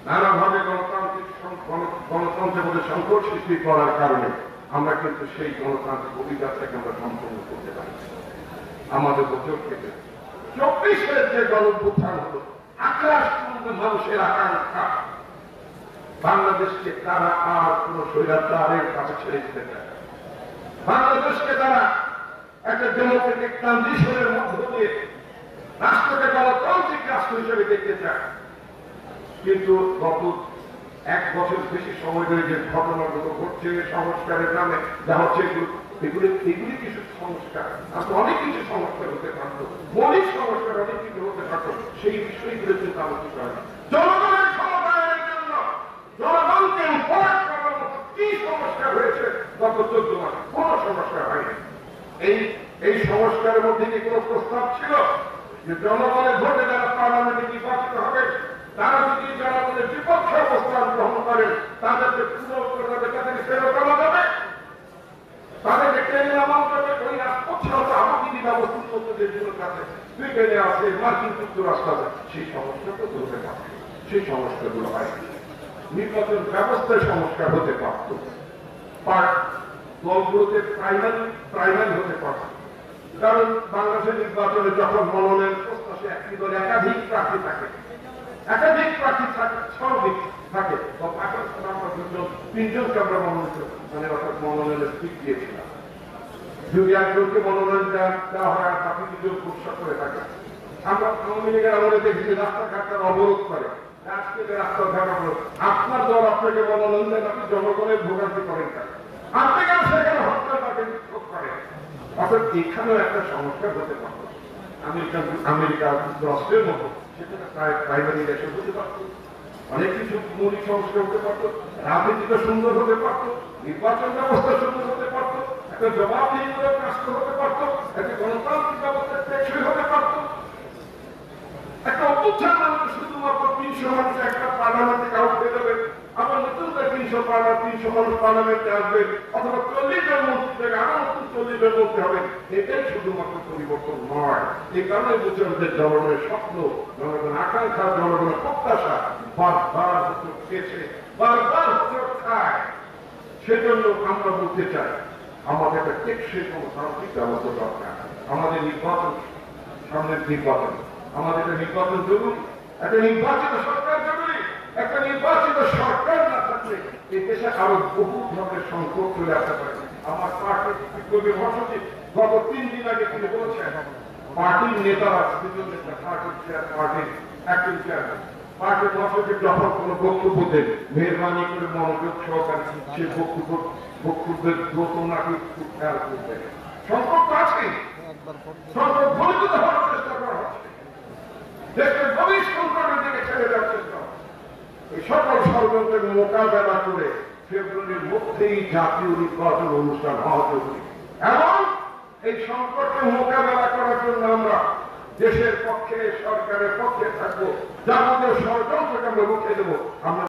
নানাভাবে গণতন্ত্রের মধ্যে সংকট সৃষ্টি করার কারণে আমরা কিন্তু সেই গণতান্ত্রিক অভিযাত্রাকে আমরা সম্পূর্ণ করতে পারি। আমাদের বছর থেকে 24-এর যে গণঅভ্যুত্থান হলো, আকাশ মানুষের আকাঙ্ক্ষা, বাংলাদেশকে তারা আর কোন স্বৈরাচারের কাছে ছেড়ে দিতে চায়। বাংলাদেশকে তারা একটা ডেমোক্রেটিক ট্রানজিশনের মধ্য দিয়ে রাষ্ট্রকে গণতান্ত্রিক রাষ্ট্র হিসেবে দেখতে চায়। কিন্তু গত 1 বছর বেশি সময় ধরে যে ঘটনাগুলো ঘটছে সংস্কারের নামে যা হচ্ছে, এগুলি কিছু সংস্কার, অনেক কিছু সংস্কার হতে পারত, মৌলিক সংস্কার অনেক কিছু হতে পারত, সেই বিষয়গুলো কিন্তু আলোচিত হয়। জনগণের ক্ষমতায়নের জন্য জনগণকে উপহার করার মতো কি সংস্কার হয়েছে গত 14 মাসে? কোন সংস্কার হয়নি। এই সংস্কারের মধ্যে কি কোন প্রস্তাব ছিল যে জনগণের ভোটে যারা পার্লামেন্টে নির্বাচিত হবে তারা যদি জনগণের বিপক্ষে অবস্থান গ্রহণ করেন তাদেরকে তাদেরকে ফেরত আনা যাবে, তাদেরকে টেনে নামানো যাবে? ওই রাজপথ আমাকে ব্যবস্থার কাছে ব্রিটেনে আছে, মার্কিন যুক্তরাষ্ট্র আছে, সেই সংস্কার তো হতে পারত। সেই সংস্কারগুলো হয় নির্বাচন ব্যবস্থায় সংস্কার হতে পারত, দলগুলোতে প্রাইমারি হতে পারত। কারণ বাংলাদেশের নির্বাচনে যখন মনোনয়ন প্রত্যাশী একটি দলে একাধিক প্রার্থী থাকে, সর্বাধিক থাকে, 3জনকে আমরা মনোনয়নের স্পিক দিয়েছিলাম। যদি একজনকে মনোনয়ন দেওয়া হয় আর বাকি 2জন ঘোষণা করে থাকে। আমরা আওয়ামী লীগের আমলে দেখি রাস্তাঘাটটা অবরোধ করে, আজকে রাস্তাঘাট অবরোধ। আপনার দল আপনাকে মনোনয়ন দেন, আপনি জনগণের ভোগান্তি করেন কেন? আপনি কেন সেখানে হত্যা তাকে বিক্ষোভ করেন? অর্থাৎ এখানেও একটা সংস্কার হতে পারত। আমেরিকা যুক্তরাষ্ট্রের মতো সেখানে প্রাইমারি ইলেকশন হতে পারত, অনেক কিছু মৌলিক সংস্কার হতে পারত, রাজনীতিটা সুন্দর হতে পারত, নির্বাচন ব্যবস্থা সুন্দর হতে পারত, একটা জবাবদিহিমূলক রাষ্ট্র হতে পারত, একটা গণতান্ত্রিক ব্যবস্থা টেকসই হতে পারত। একটা অভ্যুত্থান মানে শুধুমাত্র 300 মানুষ একটা পার্লামেন্টে আউট হয়ে যাবে, আবার নতুন 300 মানুষ পার্লামেন্টে আসবে, অথবা 40 জন মন্ত্রী থেকে আরো নতুন 40 জন মন্ত্রী হবে, এটাই শুধুমাত্র পরিবর্তন নয়। এই কারণে বলছে আমাদের জনগণের স্বপ্ন, জনগণের আকাঙ্ক্ষা, জনগণের প্রত্যাশা বারবার খেয়েছে, বারবার খায়। সেজন্য আমরা বলতে চাই আমাদের একটা টেকসই গণতান্ত্রিক ব্যবস্থা দরকার। আমাদের নির্বাচন, সামনের নির্বাচন, আমাদের একটা নির্বাচন জরুরি, একটা নির্বাচিত সরকার জরুরি। একটা নির্বাচিত সরকার না থাকলে এই দেশে আরো বহু ধরনের সংকট চলে আসতে পারে। আমার পার্টির বিপ্লবী মহাসচিব গত 3 দিন আগে তিনি বলেছেন, পার্টির নেতারা, পার্টির মহাসচিব যখন কোন বক্তব্য দেন, মেহরবানি করে মনোযোগ সহকারে সে বক্তব্যের দ্রুত নাকি খেয়াল করবেন। সংকট তো আছে, সংকট ভবিষ্যৎ হওয়ার চেষ্টা করা হচ্ছে, দেশের ভবিষ্যৎ সংকটের দিকে ছেড়ে দেওয়ার চেষ্টা। এই সকল ষড়যন্ত্রের মোকাবেলা করে ফেব্রুয়ারির মধ্যেই জাতীয় নির্বাচন অনুষ্ঠান হওয়া জরুরি। এবং এই সংকটকে মোকাবেলা করার জন্য আমরা দেশের পক্ষে, সরকারের পক্ষে থাকবো, যাবতীয় ষড়যন্ত্রকে আমরা রুখে দেবো। আমরা